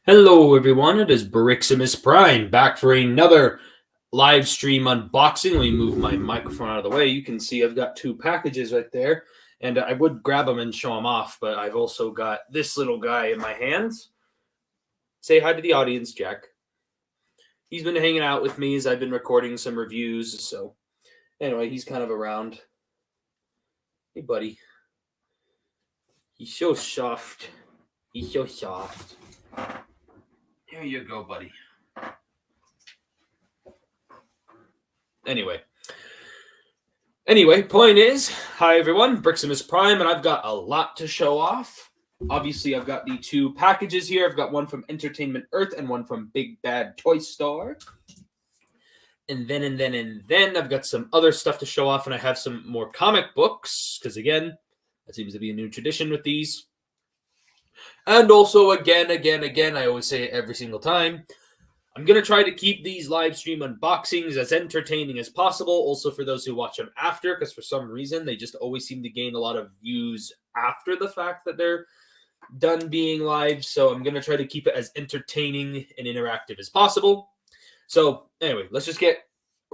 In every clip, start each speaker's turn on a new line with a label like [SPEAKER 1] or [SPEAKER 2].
[SPEAKER 1] Hello everyone, it is Briximus Prime back for another live stream unboxing. Let me move my microphone out of the way. You can see I've got two packages right there, and I would grab them and show them off, but I've also got this little guy in my hands. Say hi to the audience, Jack. He's been hanging out with me as I've been recording some reviews, so anyway, he's kind of around. Hey buddy. He's so soft. He's so soft. Here you go, buddy. Anyway, point is, hi everyone, Briximus Prime, and I've got a lot to show off. Obviously, I've got the two packages here. I've got one from Entertainment Earth and one from Big Bad Toy Store. And then I've got some other stuff to show off, and I have some more comic books, because again, that seems to be a new tradition with these. And also, again, I always say it every single time, I'm going to try to keep these live stream unboxings as entertaining as possible, also for those who watch them after, because for some reason, they just always seem to gain a lot of views after the fact that they're done being live, so I'm going to try to keep it as entertaining and interactive as possible. So, anyway, let's just get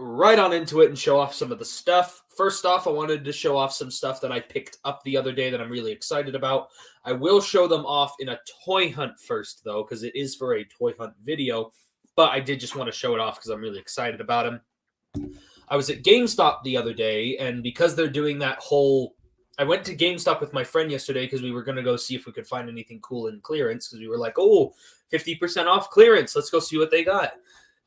[SPEAKER 1] right on into it and show off some of the stuff. First off, I wanted to show off some stuff that I picked up the other day that I'm really excited about. I will show them off in a toy hunt first, though, because it is for a toy hunt video, but I did just want to show it off because I'm really excited about them. I was at GameStop the other day, and because they're doing that whole... I went to GameStop with my friend yesterday because we were going to go see if we could find anything cool in clearance, because we were like, oh, 50% off clearance. Let's go see what they got.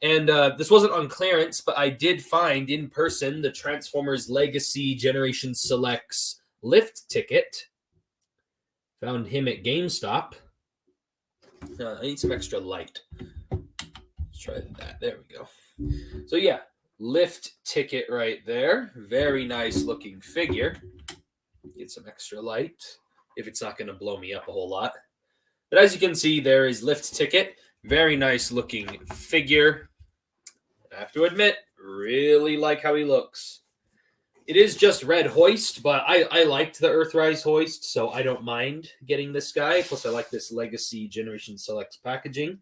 [SPEAKER 1] And this wasn't on clearance, but I did find in person the Transformers Legacy Generation Selects lift ticket. Found him at GameStop. I need some extra light. Let's try that. There we go. So yeah, lift ticket right there. Very nice looking figure. Get some extra light if it's not going to blow me up a whole lot. But as you can see, there is lift ticket. Very nice looking figure. I have to admit, really like how he looks. It is just red hoist, but I liked the Earthrise hoist, so I don't mind getting this guy. Plus, I like this Legacy Generation Selects packaging.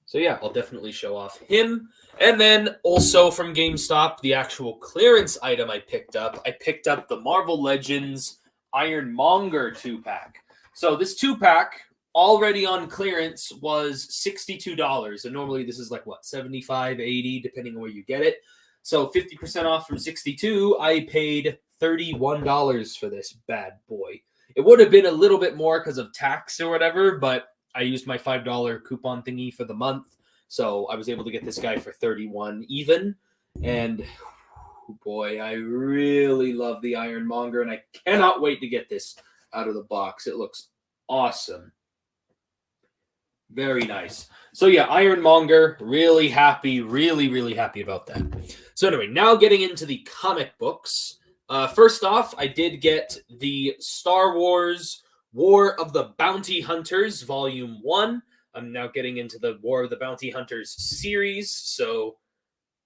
[SPEAKER 1] So yeah, I'll definitely show off him. And then also from GameStop, the actual clearance item I picked up the Marvel Legends Ironmonger 2-pack. So this 2-pack, already on clearance, was $62. And normally this is like, what, $75, $80, depending on where you get it. So 50% off from $62, I paid $31 for this bad boy. It would have been a little bit more because of tax or whatever, but I used my $5 coupon thingy for the month. So I was able to get this guy for $31 even. And boy, I really love the Ironmonger, and I cannot wait to get this out of the box. It looks awesome. Very nice. So yeah, Ironmonger, really happy, really happy about that. So anyway, now getting into the comic books. First off, I did get the Star Wars War of the Bounty Hunters, Volume 1. I'm now getting into the War of the Bounty Hunters series. So,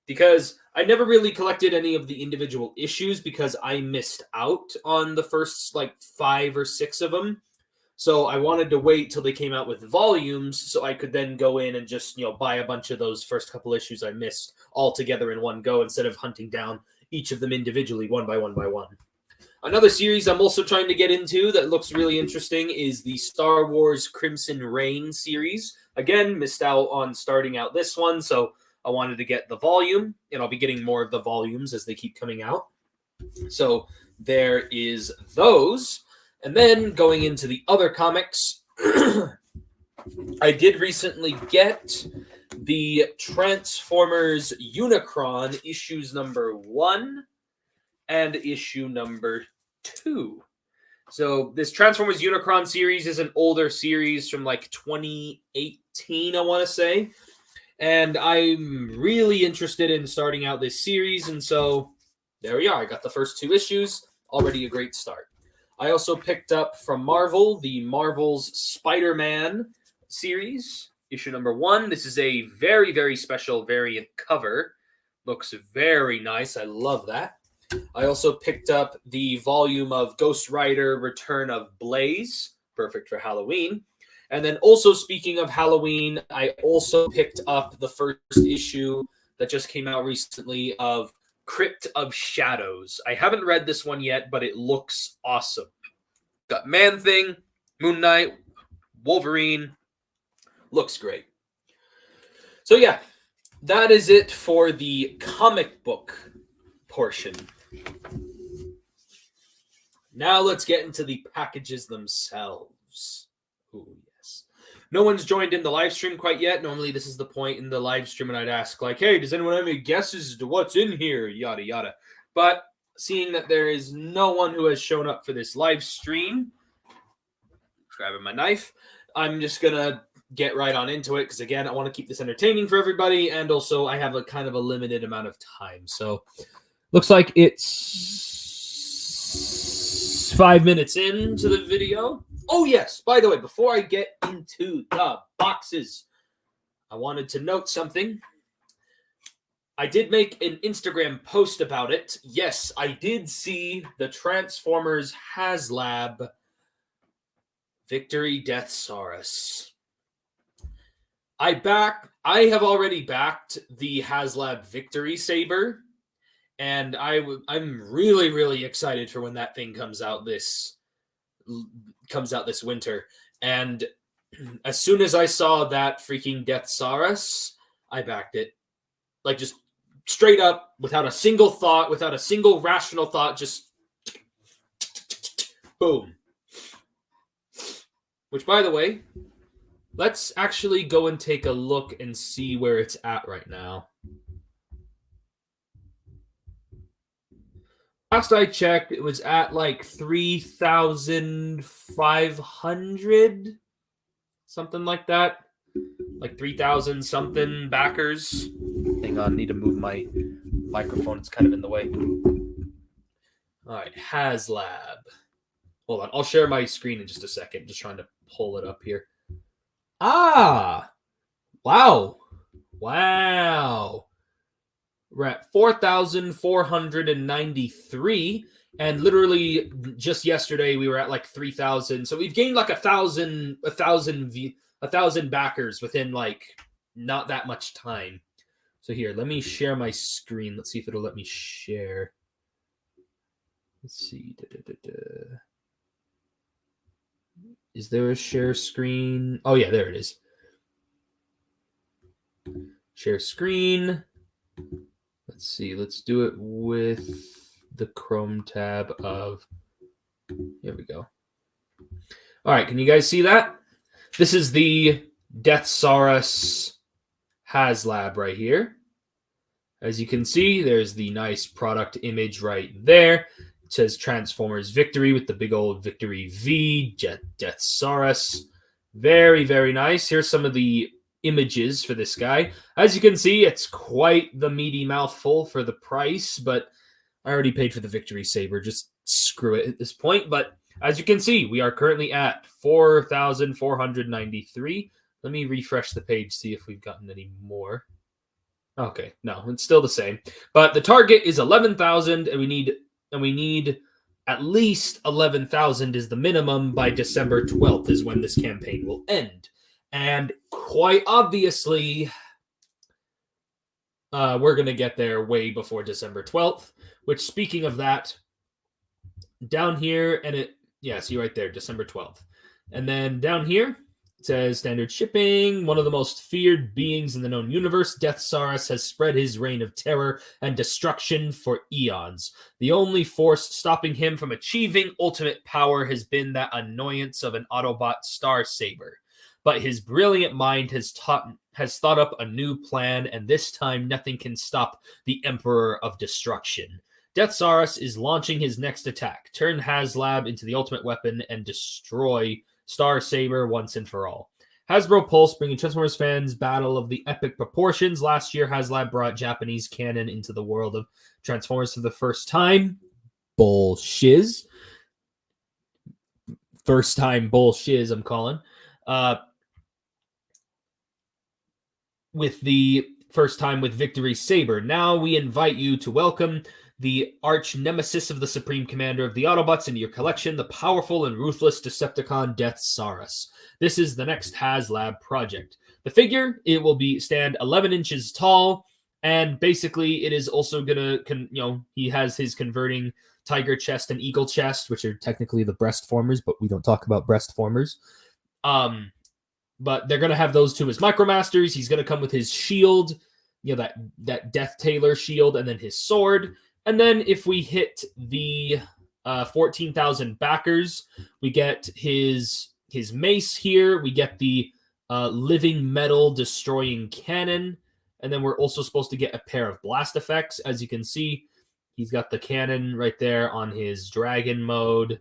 [SPEAKER 1] because I never really collected any of the individual issues because I missed out on the first, 5 or 6 of them. So I wanted to wait till they came out with volumes so I could then go in and just, buy a bunch of those first couple issues I missed all together in one go instead of hunting down each of them individually one by one by one. Another series I'm also trying to get into that looks really interesting is the Star Wars Crimson Reign series. Again, missed out on starting out this one, so I wanted to get the volume, and I'll be getting more of the volumes as they keep coming out. So there is those. And then going into the other comics, I did recently get the Transformers Unicron issues number 1 and issue number 2. So this Transformers Unicron series is an older series from 2018, I want to say. And I'm really interested in starting out this series. And so there we are. I got the first 2 issues. Already a great start. I also picked up from Marvel, the Marvel's Spider-Man series, issue number 1. This is a very special variant cover. Looks very nice. I love that. I also picked up the volume of Ghost Rider Return of Blaze. Perfect for Halloween. And then also speaking of Halloween, I also picked up the first issue that just came out recently of Crypt of Shadows. I haven't read this one yet, but it looks awesome. Got Man-Thing, Moon Knight, Wolverine. Looks great. So yeah, that is it for the comic book portion. Now let's get into the packages themselves. Ooh, yes. No one's joined in the live stream quite yet. Normally this is the point in the live stream and I'd ask like, hey, does anyone have any guesses as to what's in here? Yada, yada. But seeing that there is no one who has shown up for this live stream, grabbing my knife, I'm just going to get right on into it because, again, I want to keep this entertaining for everybody, and also I have a kind of a limited amount of time. So looks like it's 5 minutes into the video. Oh, yes. By the way, before I get into the boxes, I wanted to note something. I did make an Instagram post about it. Yes, I did see the Transformers HasLab Victory Death Saurus. I have already backed the HasLab Victory Saber, and I'm really, really excited for when that thing comes out this winter. And as soon as I saw that freaking Death Saurus, I backed it. Like, just straight up, without a single thought, without a single rational thought, just boom. Which, by the way, let's actually go and take a look and see where it's at right now. Last I checked, it was at like 3,500, something like that. Like 3,000 something backers. Hang on, I need to move my microphone. It's kind of in the way. All right, HasLab. Hold on, I'll share my screen in just a second. Just trying to pull it up here. Ah! Wow. We're at 4,493, and literally just yesterday we were at like 3,000. So we've gained like a thousand backers within like not that much time. So here, let me share my screen. Let's see if it'll let me share. Let's see. Is there a share screen? Oh yeah, there it is. Share screen. Let's see. Let's do it with the Chrome tab of. Here we go. All right. Can you guys see that? This is the Death Saurus HasLab right here. As you can see, there's the nice product image right there. It says Transformers Victory with the big old Victory V, Death Saurus. Very, very nice. Here's some of the images for this guy. As you can see, it's quite the meaty mouthful for the price, but I already paid for the Victory Saber. Just screw it at this point. But as you can see, we are currently at 4,493. Let me refresh the page, see if we've gotten any more. Okay, no, it's still the same. But the target is 11,000, and we need at least 11,000 is the minimum by December 12th is when this campaign will end. And quite obviously, we're going to get there way before December 12th, which, speaking of that, down here, and see right there, December 12th. And then down here, it says standard shipping. One of the most feared beings in the known universe, Death Saurus has spread his reign of terror and destruction for eons. The only force stopping him from achieving ultimate power has been that annoyance of an Autobot Star Saber. But his brilliant mind has thought up a new plan, and this time nothing can stop the Emperor of Destruction. Death Saurus is launching his next attack. Turn HasLab into the ultimate weapon and destroy Star Saber once and for all. Hasbro Pulse bringing Transformers fans battle of the epic proportions. Last year, HasLab brought Japanese canon into the world of Transformers for the first time. Bullshiz. First time bullshiz, I'm calling. With the first time with Victory Saber. Now we invite you to welcome
[SPEAKER 2] the arch nemesis of the Supreme Commander of the Autobots into your collection, the powerful and ruthless Decepticon Death Saurus. This is the next HasLab project. The figure, it will stand 11 inches tall, and basically it is also going to, he has his converting tiger chest and eagle chest, which are technically the breast formers, but we don't talk about breast formers. But they're going to have those two as Micromasters. He's going to come with his shield, that Death Tailor shield, and then his sword. And then if we hit the 14,000 backers, we get his mace here. We get the living metal destroying cannon. And then we're also supposed to get a pair of blast effects. As you can see, he's got the cannon right there on his dragon mode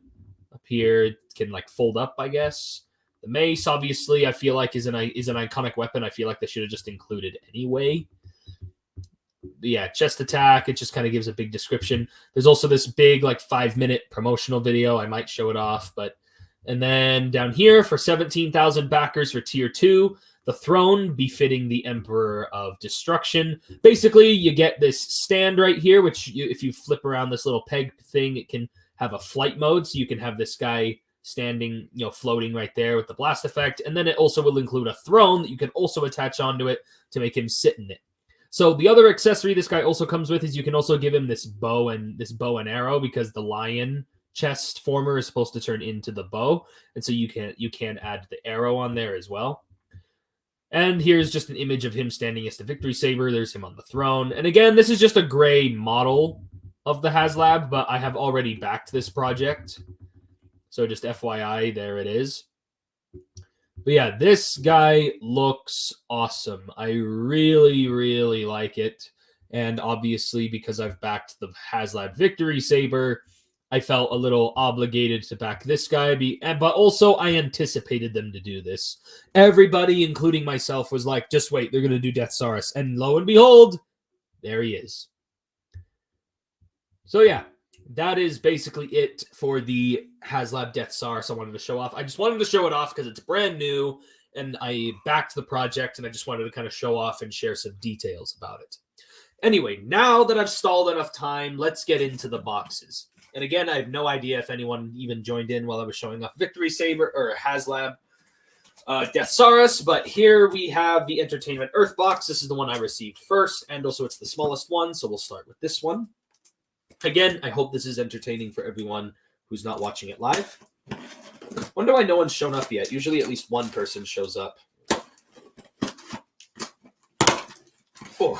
[SPEAKER 2] up here. It can fold up, I guess. The mace, obviously, I feel like is an iconic weapon. I feel like they should have just included anyway. But yeah, chest attack. It just kind of gives a big description. There's also this big 5-minute promotional video. I might show it off, and then down here for 17,000 backers for tier 2, the throne befitting the Emperor of Destruction. Basically, you get this stand right here, which if you flip around this little peg thing, it can have a flight mode, so you can have this guy standing, floating right there with the blast effect. And then it also will include a throne that you can also attach onto it to make him sit in it. So the other accessory this guy also comes with is you can also give him this bow and arrow, because the lion chest former is supposed to turn into the bow. And so you can add the arrow on there as well. And here's just an image of him standing as the victory saber. There's him on the throne. And again, this is just a gray model of the HasLab, but I have already backed this project. So just FYI, there it is. But yeah, this guy looks awesome. I really, really like it. And obviously, because I've backed the HasLab Victory Saber, I felt a little obligated to back this guy. But also, I anticipated them to do this. Everybody, including myself, was like, just wait, they're going to do Death Saurus. And lo and behold, there he is. So yeah. That is basically it for the HasLab Death Saurus I wanted to show off. I just wanted to show it off because it's brand new, and I backed the project, and I just wanted to kind of show off and share some details about it. Anyway, now that I've stalled enough time, let's get into the boxes. And again, I have no idea if anyone even joined in while I was showing off Victory Saber or HasLab Death Saurus, but here we have the Entertainment Earth box. This is the one I received first, and also it's the smallest one, so we'll start with this one. Again, I hope this is entertaining for everyone who's not watching it live. Wonder why no one's shown up yet. Usually at least one person shows up. Oh.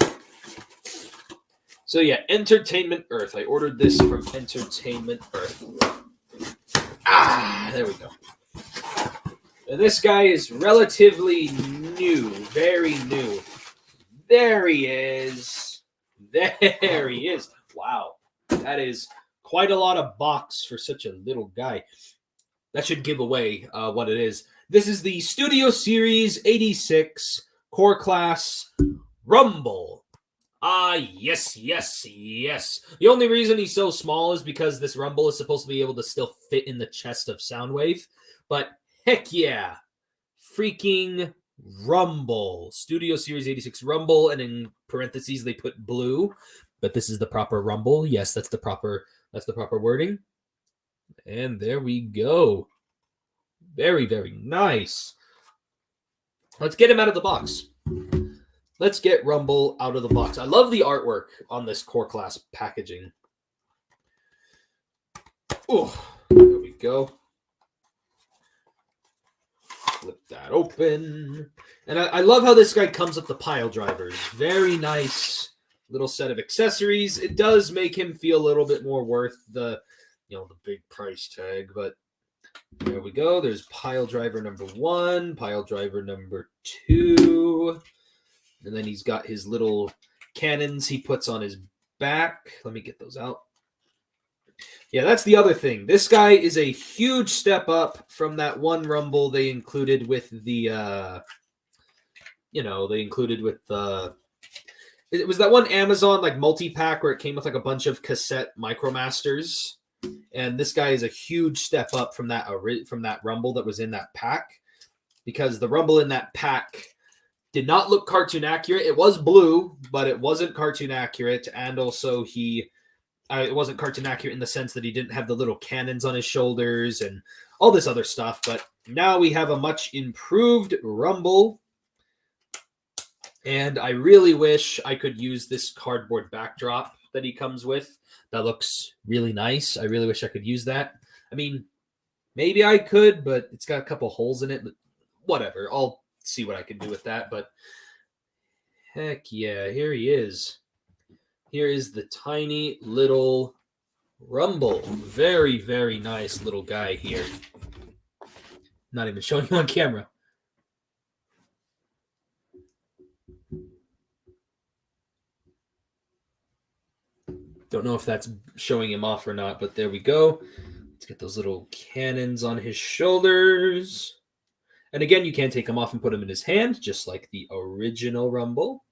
[SPEAKER 2] So yeah, Entertainment Earth. I ordered this from Entertainment Earth. There we go. And this guy is relatively new. Very new. There he is. There he is. Wow. That is quite a lot of box for such a little guy. That should give away what it is. This is the Studio Series 86 Core Class Rumble. Yes. The only reason he's so small is because this Rumble is supposed to be able to still fit in the chest of Soundwave. But heck yeah. Freaking Rumble. Studio Series 86 Rumble. And in parentheses, they put blue. But this is the proper Rumble. Yes, that's the proper wording. And there we go. Very, very nice. Let's get him out of the box. Let's get Rumble out of the box. I love the artwork on this Core Class packaging. Oh, there we go. Flip that open. And I love how this guy comes with the pile drivers. Very nice. Little set of accessories. It does make him feel a little bit more worth the big price tag, but there we go. There's pile driver number 1, pile driver number 2, and then he's got his little cannons he puts on his back. Let me get those out. Yeah, that's the other thing. This guy is a huge step up from that one Rumble they included with the it was that one Amazon multi-pack where it came with a bunch of cassette Micromasters. And this guy is a huge step up from that Rumble that was in that pack, because the Rumble in that pack did not look cartoon accurate. It was blue, but it wasn't cartoon accurate. And also he it wasn't cartoon accurate in the sense that he didn't have the little cannons on his shoulders and all this other stuff. But now we have a much improved Rumble. And I really wish I could use this cardboard backdrop that he comes with. That looks really nice. I really wish I could use that. I mean, maybe I could, but it's got a couple holes in it. But whatever. I'll see what I can do with that. But heck yeah, here he is. Here is the tiny little Rumble. Very, very nice little guy here. Not even showing you on camera. Don't know if that's showing him off or not, but there we go. Let's get those little cannons on his shoulders. And again, you can take them off and put them in his hand, just like the original Rumble.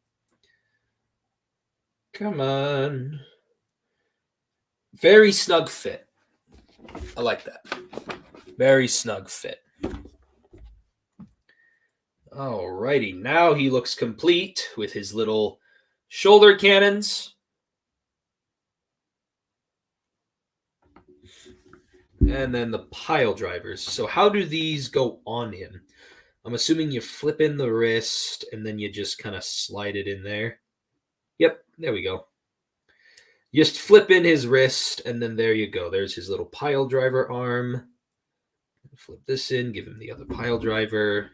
[SPEAKER 2] Come on. Very snug fit. I like that. Very snug fit. Alrighty, now he looks complete with his little shoulder cannons. And then the pile drivers. So how do these go on him? I'm assuming you flip in the wrist and then you just kind of slide it in there. Yep, there we go. Just flip in his wrist and then there you go. There's his little pile driver arm. Flip this in, give him the other pile driver.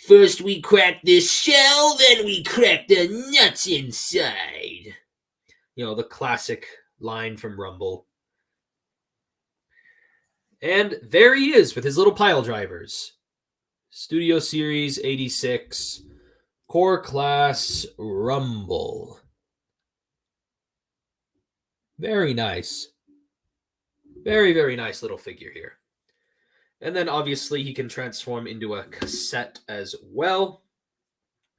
[SPEAKER 2] First we crack this shell, then we crack the nuts inside. You know, the classic line from Rumble. And there he is with his little pile drivers. Studio Series 86 Core Class Rumble. Very nice. Very, very nice little figure here. And then obviously he can transform into a cassette as well.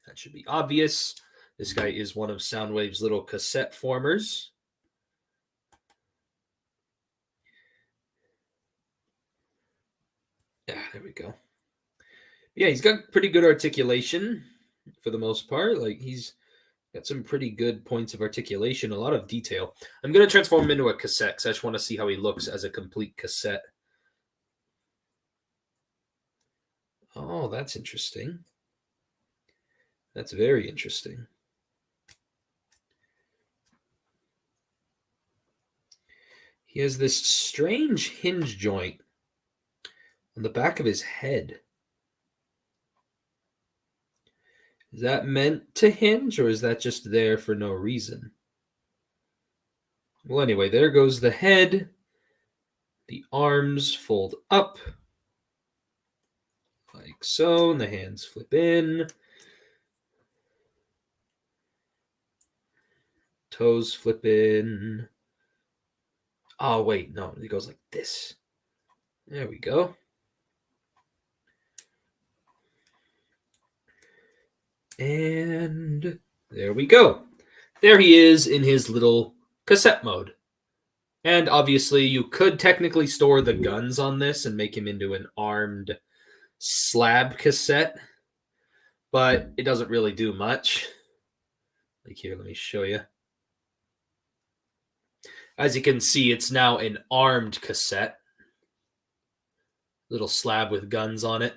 [SPEAKER 2] That should be obvious. This guy is one of Soundwave's little cassette formers. Yeah, there we go. Yeah, he's got pretty good articulation for the most part. Like, he's got some pretty good points of articulation, a lot of detail. I'm going to transform him into a cassette because I just want to see how he looks as a complete cassette. Oh, that's interesting. That's very interesting. He has this strange hinge joint on the back of his head. Is that meant to hinge, or is that just there for no reason? Well, anyway, there goes the head. The arms fold up. Like so, and the hands flip in. Toes flip in. Oh, wait, no, it goes like this. There we go. And there we go. There he is in his little cassette mode. And obviously, you could technically store the guns on this and make him into an armed slab cassette, but it doesn't really do much. Like here, let me show you. As you can see, it's now an armed cassette. Little slab with guns on it.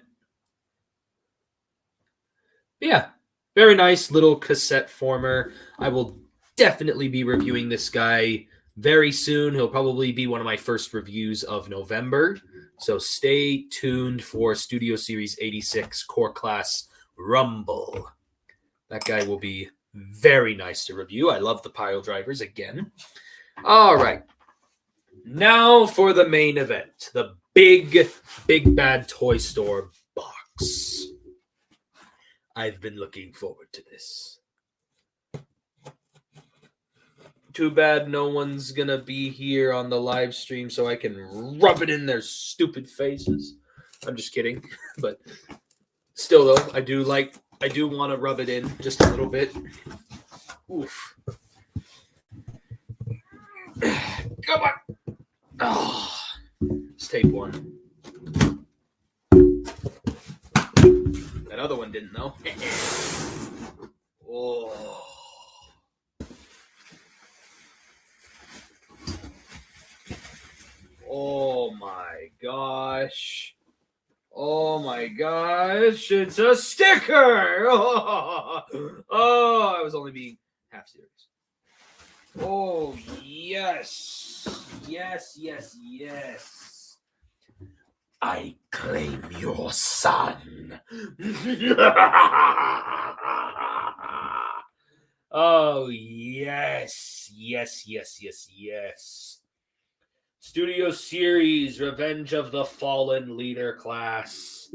[SPEAKER 2] Yeah, very nice little cassette former. I will definitely be reviewing this guy very soon. He'll probably be one of my first reviews of November. So stay tuned for Studio Series 86 Core Class Rumble. That guy will be very nice to review. I love the pile drivers again. All right. Now for the main event. The big bad toy store box. I've been looking forward to this. Too bad no one's gonna be here on the live stream so I can rub it in their stupid faces. I'm just kidding. But still though, I do want to rub it in just a little bit. Oof. Come on. Oh, let's take one. That other one didn't know. Oh.
[SPEAKER 1] Oh my gosh. Oh my gosh, it's a sticker! Oh, I was only being half serious. Oh, yes. Yes, yes, yes. I claim your son. Oh, yes. Yes, yes, yes, yes. Studio Series, Revenge of the Fallen Leader Class.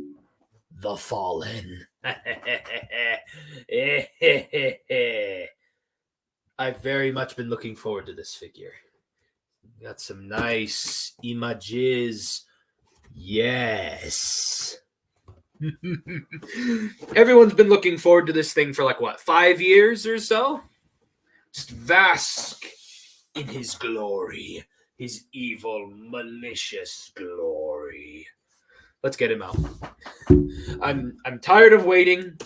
[SPEAKER 1] The Fallen. I've very much been looking forward to this figure. Got some nice images. Yes. Everyone's been looking forward to this thing for like, what, 5 years or so? Just bask in his glory. His evil, malicious glory. Let's get him out. I'm tired of waiting.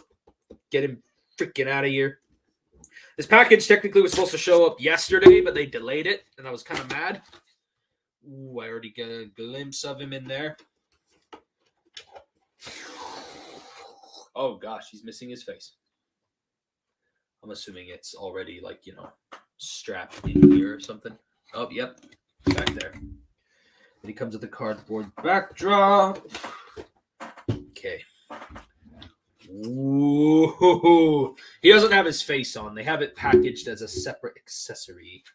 [SPEAKER 1] Get him freaking out of here. This package technically was supposed to show up yesterday, but they delayed it, and I was kind of mad. Ooh, I already got a glimpse of him in there. Oh gosh, he's missing his face. I'm assuming it's already like, strapped in here or something. Oh, yep. Back there. And he comes with a cardboard backdrop. Okay. Ooh. He doesn't have his face on. They have it packaged as a separate accessory.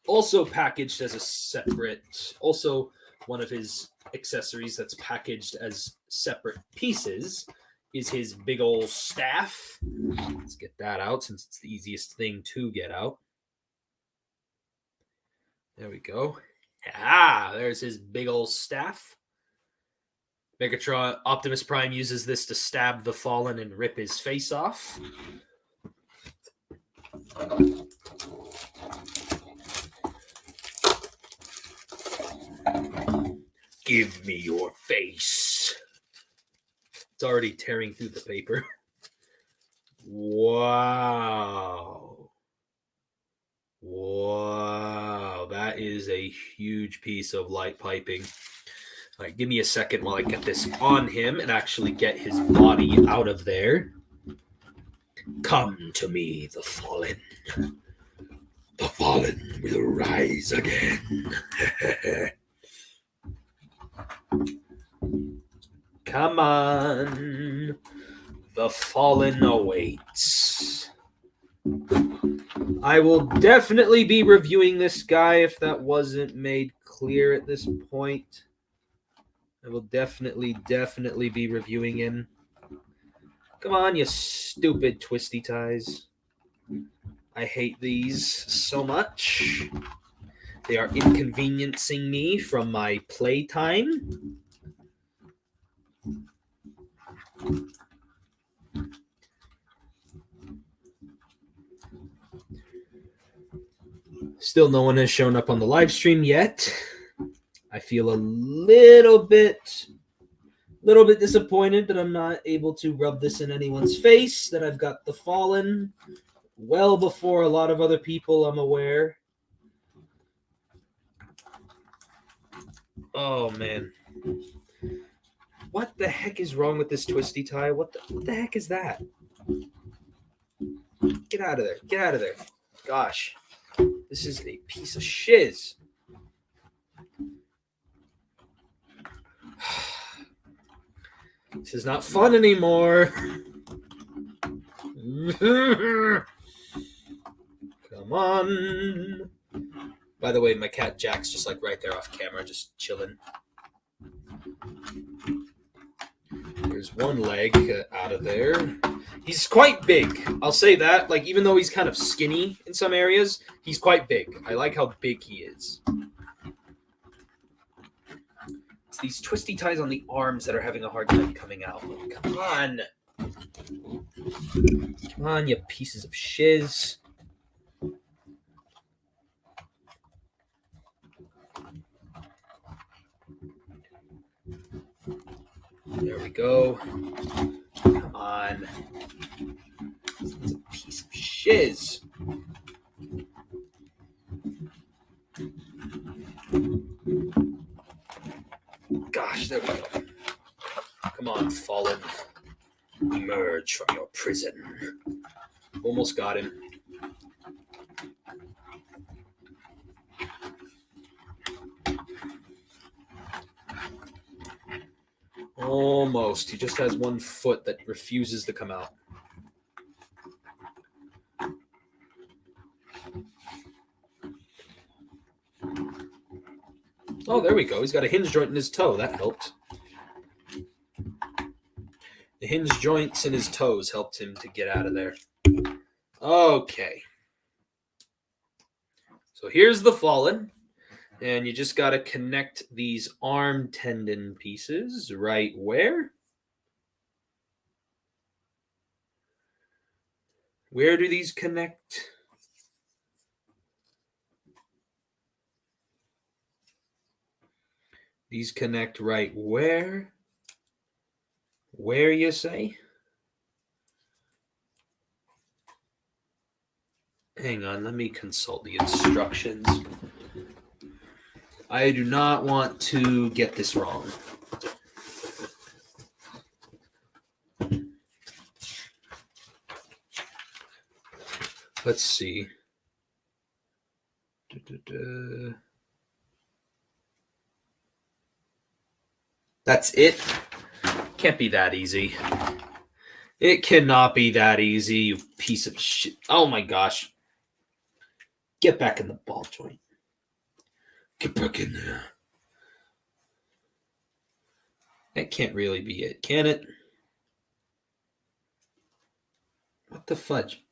[SPEAKER 1] Also packaged as a separate, also one of his accessories that's packaged as separate pieces is his big old staff. Let's get that out since it's the easiest thing to get out. There we go. Ah, there's his big old staff. Megatron Optimus Prime uses this to stab the Fallen and rip his face off. Give me your face. It's already tearing through the paper. Wow. Wow. That is a huge piece of light piping. All right, give me a second while I get this on him and actually get his body out of there. Come to me, the Fallen. The Fallen will rise again. Come on. The Fallen awaits. I will definitely be reviewing this guy if that wasn't made clear at this point. I will definitely be reviewing him. Come on, you stupid twisty ties. I hate these so much. They are inconveniencing me from my playtime. Still no one has shown up on the live stream yet. I feel a little bit disappointed that I'm not able to rub this in anyone's face, that I've got the Fallen well before a lot of other people, I'm aware. Oh, man. What the heck is wrong with this twisty tie? What the heck is that? Get out of there. Get out of there. Gosh. This is a piece of shiz. This is not fun anymore. Come on. By the way, my cat Jack's just like right there off camera, just chilling. There's one leg out of there. He's quite big. I'll say that. Like, even though he's kind of skinny in some areas, he's quite big. I like how big he is. It's these twisty ties on the arms that are having a hard time coming out. Come on. Come on, you pieces of shiz. There we go. Come on. It's a piece of shiz. on, Fallen. Emerge from your prison. Almost got him. Almost. He just has one foot that refuses to come out. Oh, there we go. He's got a hinge joint in his toe. That helped. The hinge joints in his toes helped him to get out of there. Okay. So here's the Fallen. And you just got to connect these arm tendon pieces right where? Where do these connect? These connect right where? Where, you say? Hang on, let me consult the instructions. I do not want to get this wrong. Let's see. That's it? Can't be that easy. It cannot be that easy, you piece of shit. Oh my gosh. Get back in the ball joint. Get back in there. That can't really be it, can it? What the fudge?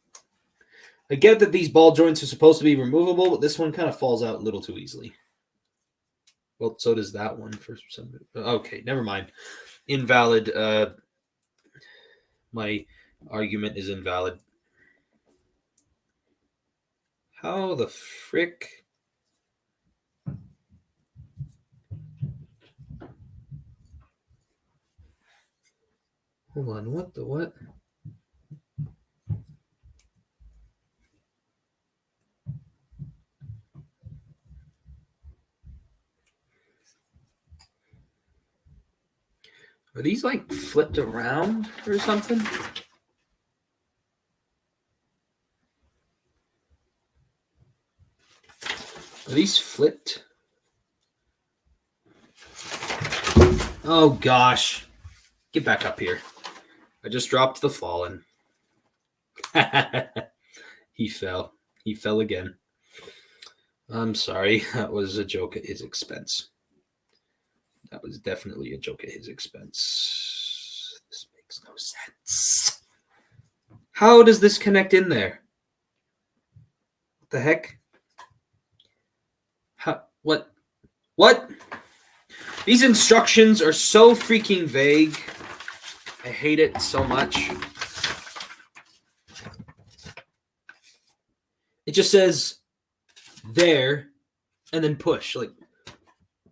[SPEAKER 1] I get that these ball joints are supposed to be removable, but this one kind of falls out a little too easily. Well, so does that one for some. Okay, never mind. Invalid. My argument is invalid. How the frick? Hold on, what the what? Are these like flipped around or something? Are these flipped? Oh gosh. Get back up here. I just dropped the Fallen. He fell. He fell again. I'm sorry. That was a joke at his expense. That was definitely a joke at his expense. This makes no sense. How does this connect in there? What the heck? How, what? What? These instructions are so freaking vague. I hate it so much. It just says there and then push. Like,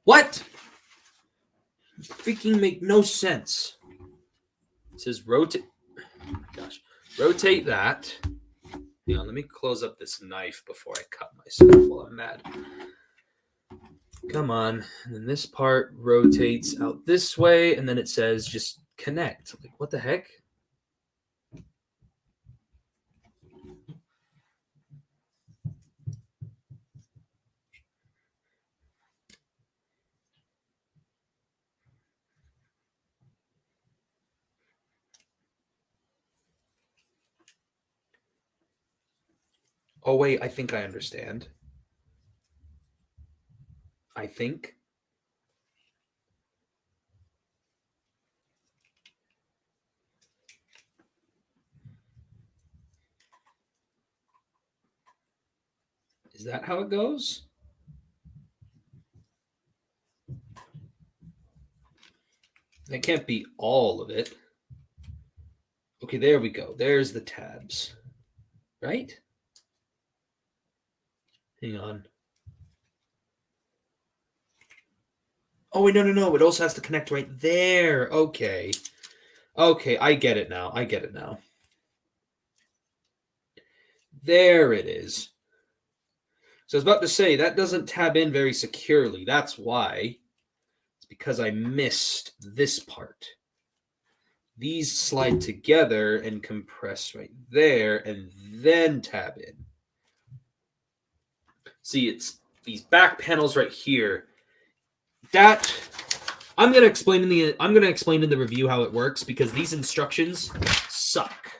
[SPEAKER 1] what? Freaking make no sense. It says rotate. Oh my gosh. Rotate that. Hang on, let me close up this knife before I cut myself while I'm mad. Come on. And then this part rotates out this way, and then it says just connect. Like, what the heck? Oh, wait, I think I understand. I think. Is that how it goes? That can't be all of it. Okay, there we go. There's the tabs. Right? Hang on. Oh, wait, no. It also has to connect right there. Okay. Okay, I get it now. There it is. So I was about to say, that doesn't tab in very securely. That's why. It's because I missed this part. these slide together and compress right there and then tab in. See, it's these back panels right here. That I'm gonna explain in the review how it works because these instructions suck.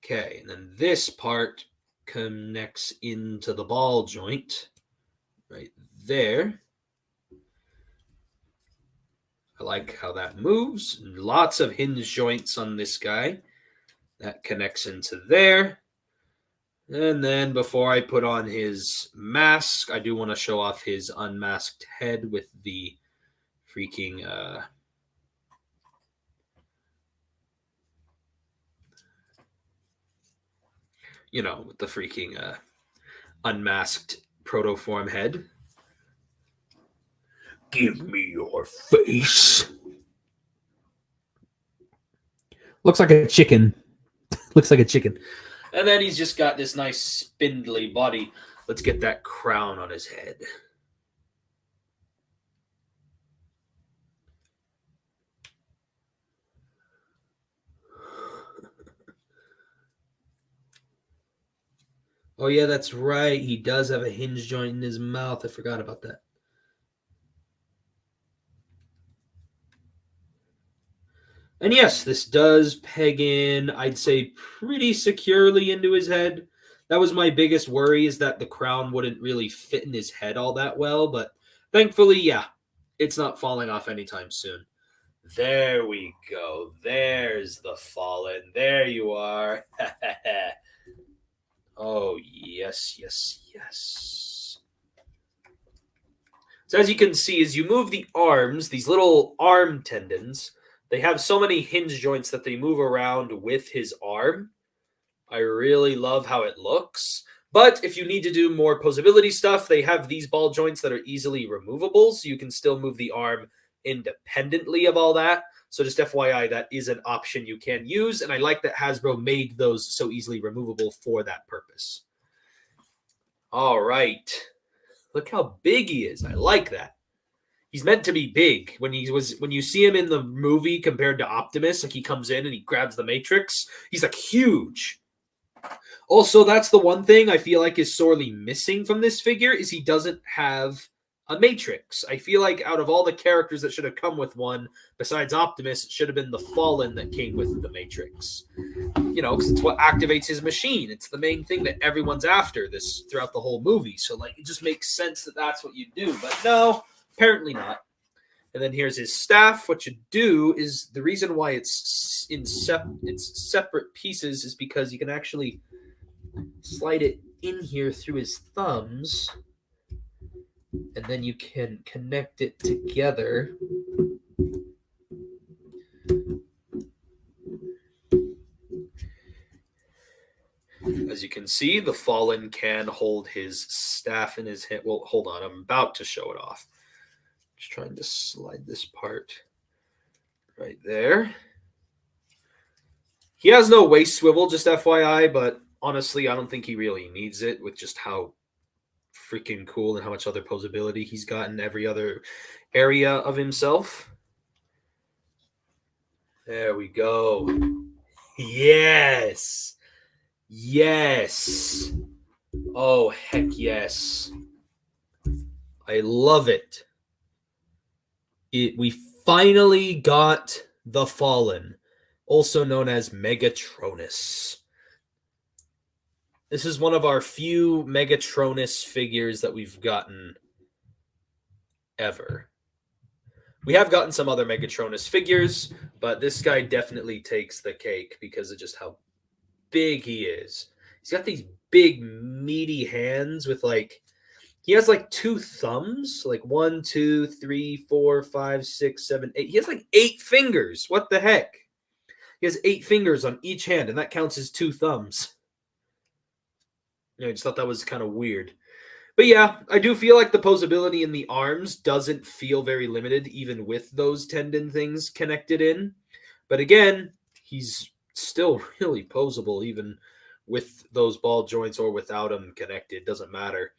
[SPEAKER 1] Okay, and then this part connects into the ball joint right there. I like how that moves. Lots of hinge joints on this guy. That connects into there. And then before I put on his mask, I do want to show off his unmasked head with the freaking with the freaking unmasked protoform head. Give me your face.
[SPEAKER 2] Looks like a chicken. Looks like a chicken.
[SPEAKER 1] And then he's just got this nice spindly body. Let's get that crown on his head. Oh, yeah, that's right. He does have a hinge joint in his mouth. I forgot about that. And yes, this does peg in, I'd say, pretty securely into his head. That was my biggest worry, is that the crown wouldn't really fit in his head all that well. But thankfully, yeah, it's not falling off anytime soon. There we go. There's the Fallen. There you are. Oh, yes, yes, yes. So as you can see, as you move the arms, these little arm tendons, they have so many hinge joints that they move around with his arm. I really love how it looks. But if you need to do more posability stuff, they have these ball joints that are easily removable, so you can still move the arm independently of all that. So just FYI, that is an option you can use, and I like that Hasbro made those so easily removable for that purpose. All right. Look how big he is. I like that. He's meant to be big. When you see him in the movie compared to Optimus, like he comes in and he grabs the Matrix, he's like huge. Also, that's the one thing I feel like is sorely missing from this figure is he doesn't have a Matrix. I feel like out of all the characters that should have come with one, besides Optimus, it should have been the Fallen that came with the Matrix. Because it's what activates his machine. It's the main thing that everyone's after this throughout the whole movie. So, it just makes sense that that's what you do. But no, apparently not. And then here's his staff. What you do is the reason why it's separate pieces is because you can actually slide it in here through his thumbs, and then you can connect it together. As you can see, the Fallen can hold his staff in his hand. Well, hold on. I'm about to show it off. Just trying to slide this part right there. He has no waist swivel, just FYI, but honestly, I don't think he really needs it with just how freaking cool and how much other posability he's got in every other area of himself. There we go. Yes. Yes. Oh, heck yes. I love it. We finally got the Fallen, also known as Megatronus. This is one of our few Megatronus figures that we've gotten ever. We have gotten some other Megatronus figures, but this guy definitely takes the cake because of just how big he is. He's got these big, meaty hands with he has two thumbs, 1, 2, 3, 4, 5, 6, 7, 8. He has 8 fingers. What the heck? He has 8 fingers on each hand, and that counts as 2 thumbs. I just thought that was kind of weird. But yeah, I do feel like the posability in the arms doesn't feel very limited, even with those tendon things connected in. But again, he's still really posable, even with those ball joints or without them connected. Doesn't matter.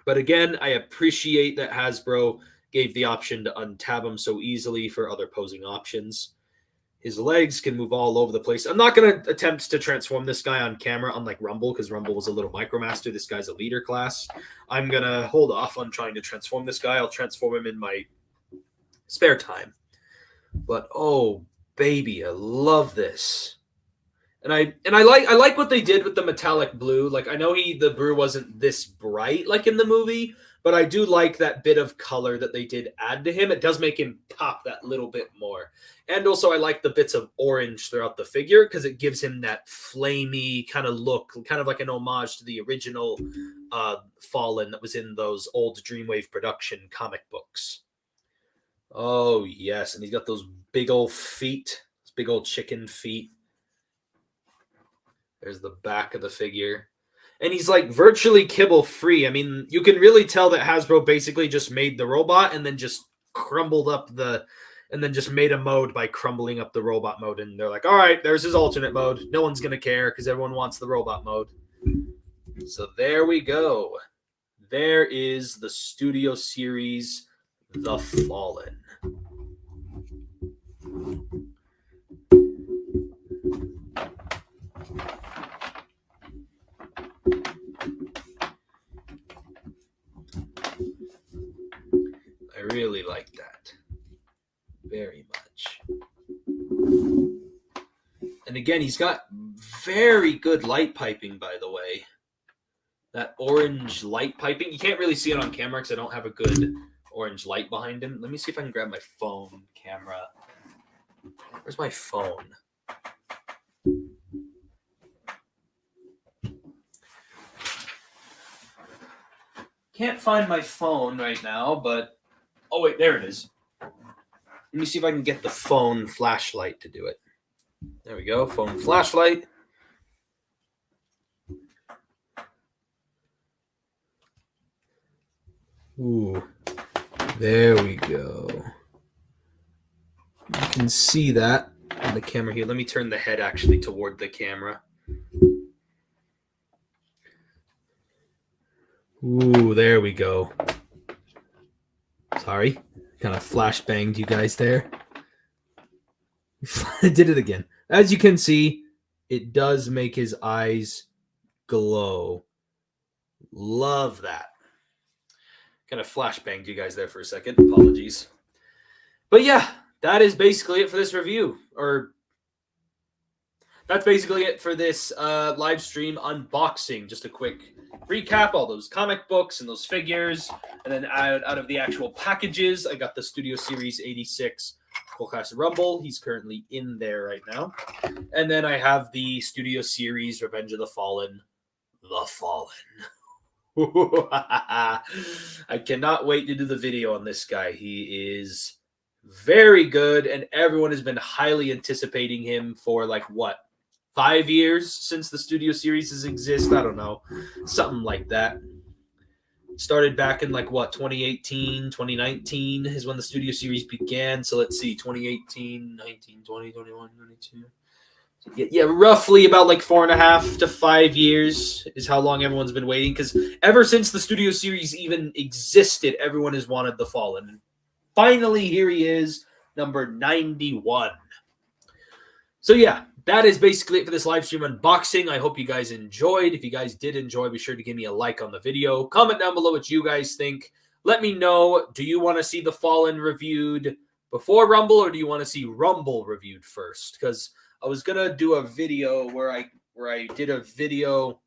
[SPEAKER 1] But again, I appreciate that Hasbro
[SPEAKER 2] gave the option to untab him so easily for other posing options. His legs can move all over the place. I'm not going to attempt to transform this guy on camera, unlike Rumble, because Rumble was a little Micromaster. This guy's a leader class. I'm going to hold off on trying to transform this guy. I'll transform him in my spare time. But, oh, baby, I love this. And I like what they did with the metallic blue. Like, I know the brew wasn't this bright like in the movie, but I do like that bit of color that they did add to him. It does make him pop that little bit more. And also I like the bits of orange throughout the figure because it gives him that flamey kind of look, kind of like an homage to the original Fallen that was in those old Dreamwave production comic books. Oh, yes. And he's got those big old feet, those big old chicken feet. There's the back of the figure. And he's like virtually kibble free. I mean, you can really tell that Hasbro basically just made the robot and then just crumbled up and then just made a mode by crumbling up the robot mode. And they're like, all right, there's his alternate mode. No one's going to care because everyone wants the robot mode. So there we go. There is the Studio Series, The Fallen. I really like that very much. And again, he's got very good light piping, by the way. That orange light piping. You can't really see it on camera because I don't have a good orange light behind him. Let me see if I can grab my phone camera. Where's my phone? Can't find my phone right now, but... Oh, wait, there it is. Let me see if I can get the phone flashlight to do it. There we go, phone flashlight. Ooh, there we go. You can see that on the camera here. Let me turn the head actually toward the camera. Ooh, there we go. Sorry, kind of flashbanged you guys there. I did it again. As you can see, it does make his eyes glow. Love that. Kind of flashbanged you guys there for a second. Apologies. But yeah, that is basically it for this review. Or that's basically it for this live stream unboxing. Just a quick recap, all those comic books and those figures. And then out of the actual packages, I got the Studio Series 86 Coleclass Rumble. He's currently in there right now. And then I have the Studio Series Revenge of the Fallen. The Fallen. I cannot wait to do the video on this guy. He is very good, and everyone has been highly anticipating him for like what, 5 years since the Studio Series has existed? I don't know, something like that. Started back in like what, 2018, 2019 is when the Studio Series began. So let's see, 2018, 19, 20, 21, 22. Yeah, roughly about like 4.5 to 5 years is how long everyone's been waiting. Because ever since the Studio Series even existed, everyone has wanted the Fallen. And finally, here he is, number 91. So yeah, that is basically it for this live stream unboxing. I hope you guys enjoyed. If you guys did enjoy, be sure to give me a like on the video. Comment down below what you guys think. Let me know, do you want to see the Fallen reviewed before Rumble, or do you want to see Rumble reviewed first? Because I was gonna do a video where I did a video.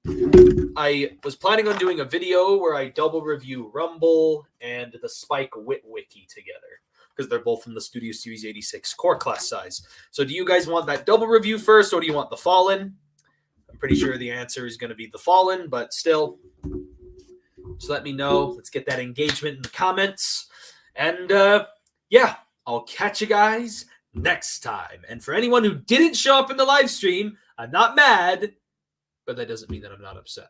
[SPEAKER 2] I was planning on doing a video where I double review Rumble and the Spike Witwicky together, because they're both from the Studio Series 86 core class size. So do you guys want that double review first, or do you want the Fallen? I'm pretty sure the answer is going to be the Fallen, but still, just let me know. Let's get that engagement in the comments. And yeah, I'll catch you guys next time. And for anyone who didn't show up in the live stream, I'm not mad, but that doesn't mean that I'm not upset.